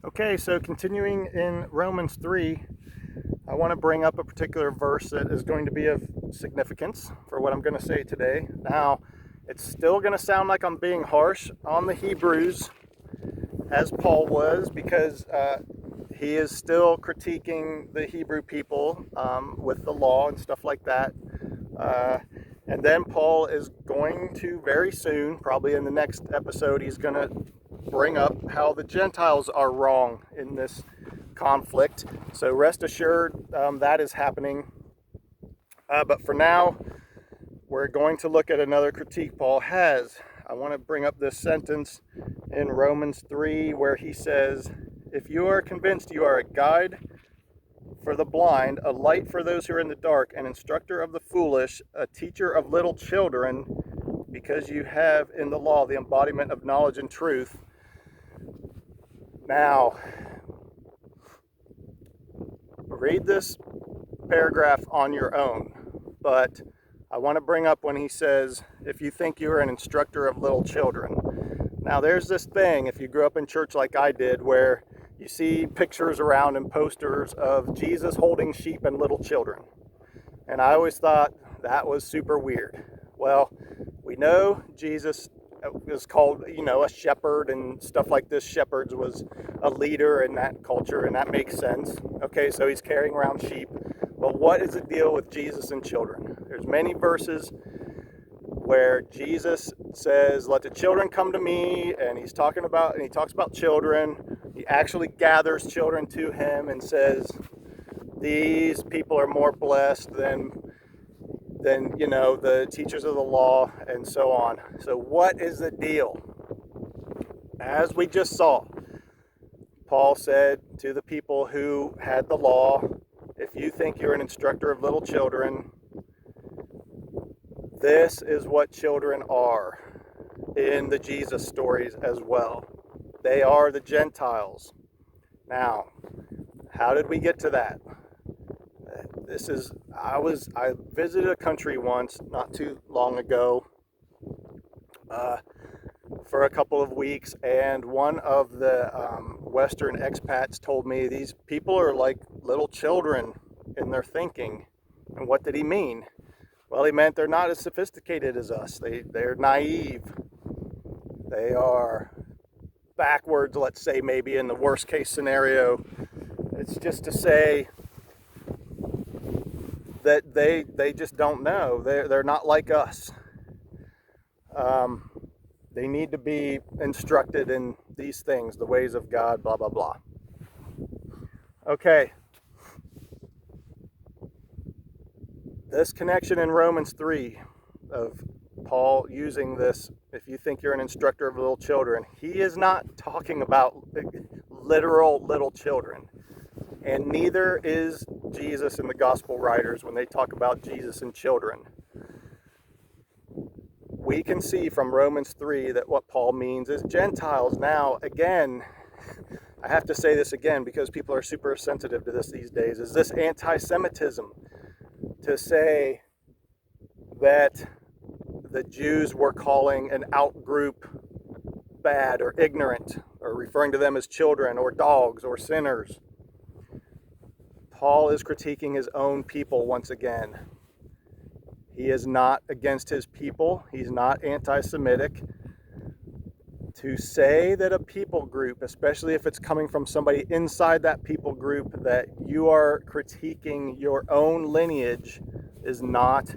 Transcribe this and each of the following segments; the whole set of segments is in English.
Okay, so continuing in Romans 3, I want to bring up a particular verse that is going to be of significance for what I'm going to say today. Now, it's still going to sound like I'm being harsh on the Hebrews, as Paul was, because he is still critiquing the Hebrew people with the law and stuff like that. Uh, and then Paul is going to very soon, probably in the next episode, he's going to bring up how the Gentiles are wrong in this conflict. So rest assured, that is happening. But for now, we're going to look at another critique Paul has. I want to bring up this sentence in Romans 3 where he says, "If you are convinced you are a guide for the blind, a light for those who are in the dark, an instructor of the foolish, a teacher of little children, because you have in the law the embodiment of knowledge and truth." Now, read this paragraph on your own, but I want to bring up when he says, if you think you're an instructor of little children. Now, there's this thing, if you grew up in church like I did, where you see pictures around and posters of Jesus holding sheep and little children. And I always thought that was super weird. Well, we know Jesus was called, a shepherd and stuff like this. Shepherds was a leader in that culture, and that makes sense. Okay, so he's carrying around sheep. But what is the deal with Jesus and children? There's many verses where Jesus says, "Let the children come to me," and he talks about children. He actually gathers children to him and says, "These people are more blessed than the teachers of the law," and so on. So what is the deal? As we just saw, Paul said to the people who had the law, if you think you're an instructor of little children, this is what children are in the Jesus stories as well. They are the Gentiles. Now, how did we get to that? I visited a country once, not too long ago, for a couple of weeks, and one of the Western expats told me these people are like little children in their thinking. And what did he mean? Well, he meant they're not as sophisticated as us. They're naive. They are backwards, let's say, maybe in the worst case scenario. It's just to say that they just don't know. They're not like us. They need to be instructed in these things, the ways of God, blah, blah, blah. Okay. This connection in Romans 3 of Paul using this, if you think you're an instructor of little children, he is not talking about literal little children. And neither is Jesus and the gospel writers when they talk about Jesus and children. We can see from Romans 3 that what Paul means is Gentiles. Now, again, I have to say this again because people are super sensitive to this these days. Is this anti-Semitism to say that the Jews were calling an out-group bad or ignorant, or referring to them as children or dogs or sinners? Paul is critiquing his own people once again. He is not against his people. He's not anti-Semitic. To say that a people group, especially if it's coming from somebody inside that people group, that you are critiquing your own lineage is not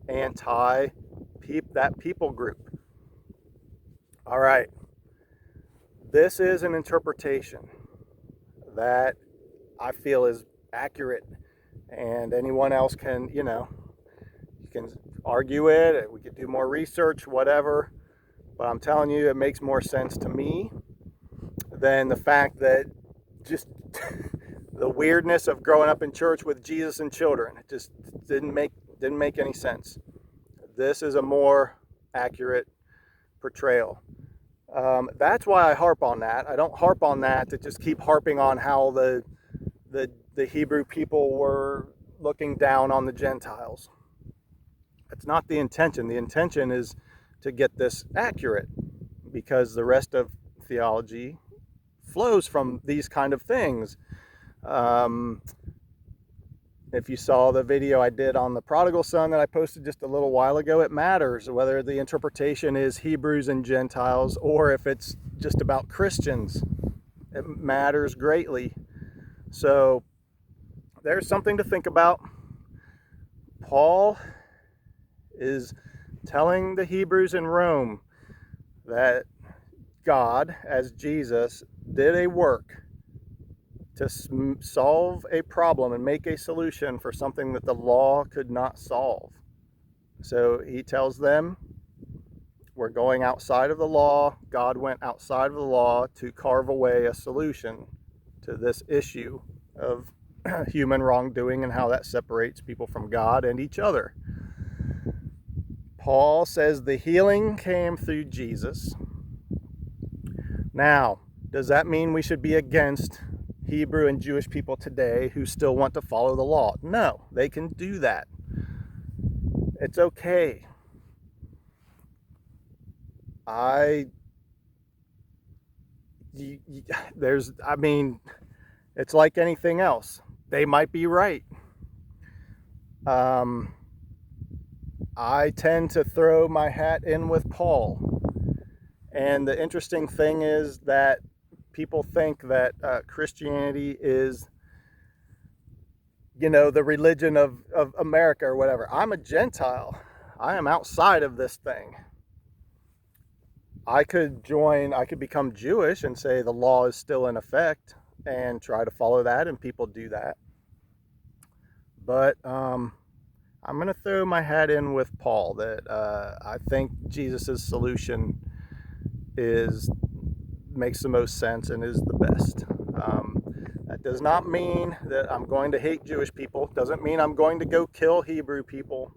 that people group. All right. This is an interpretation that I feel is accurate, and anyone else can, you can argue it. We could do more research, whatever. But I'm telling you, it makes more sense to me than the fact that just the weirdness of growing up in church with Jesus and children. It just didn't make any sense. This is a more accurate portrayal. That's why I harp on that. I don't harp on that to just keep harping on how the Hebrew people were looking down on the Gentiles. That's not the intention. The intention is to get this accurate, because the rest of theology flows from these kind of things. If you saw the video I did on the prodigal son that I posted just a little while ago, it matters whether the interpretation is Hebrews and Gentiles or if it's just about Christians. It matters greatly. So there's something to think about. Paul is telling the Hebrews in Rome that God, as Jesus, did a work to solve a problem and make a solution for something that the law could not solve. So he tells them, we're going outside of the law. God went outside of the law to carve away a solution to this issue of human wrongdoing and how that separates people from God and each other. Paul says the healing came through Jesus. Now, does that mean we should be against Hebrew and Jewish people today who still want to follow the law? No, they can do that. It's okay. It's like anything else. They might be right. I tend to throw my hat in with Paul. And the interesting thing is that people think that Christianity is, the religion of America or whatever. I'm a Gentile. I am outside of this thing. I could become Jewish and say the law is still in effect and try to follow that, and people do that. But I'm going to throw my hat in with Paul that I think Jesus' solution makes the most sense and is the best. That does not mean that I'm going to hate Jewish people. It doesn't mean I'm going to go kill Hebrew people.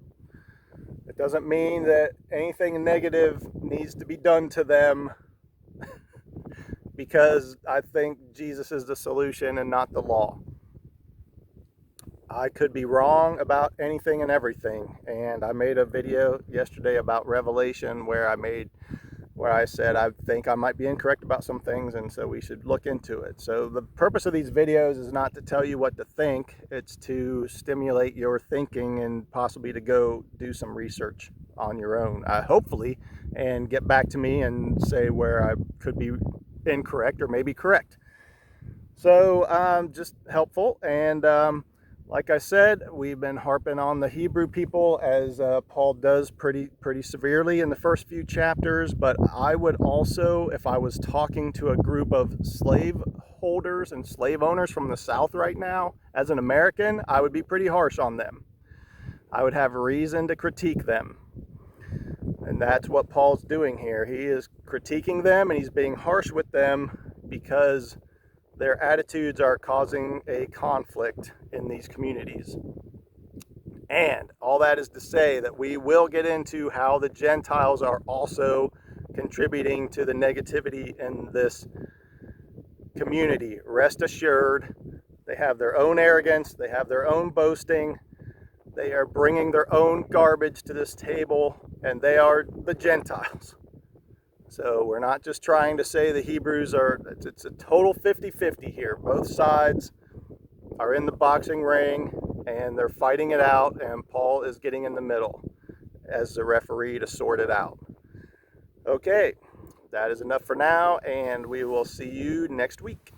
It doesn't mean that anything negative needs to be done to them because I think Jesus is the solution and not the law. I could be wrong about anything and everything, and I made a video yesterday about Revelation where I said I think I might be incorrect about some things, and so we should look into it. So the purpose of these videos is not to tell you what to think, it's to stimulate your thinking and possibly to go do some research on your own, hopefully, and get back to me and say where I could be incorrect or maybe correct. So just helpful. And like I said, we've been harping on the Hebrew people as Paul does pretty severely in the first few chapters. But I would also, if I was talking to a group of slave holders and slave owners from the South right now, as an American, I would be pretty harsh on them. I would have reason to critique them. And that's what Paul's doing here. He is critiquing them and he's being harsh with them because their attitudes are causing a conflict in these communities. And all that is to say that we will get into how the Gentiles are also contributing to the negativity in this community. Rest assured, they have their own arrogance, they have their own boasting, they are bringing their own garbage to this table, and they are the Gentiles. So we're not just trying to say the Hebrews it's a total 50-50 here. Both sides are in the boxing ring and they're fighting it out, and Paul is getting in the middle as the referee to sort it out. Okay, that is enough for now, and we will see you next week.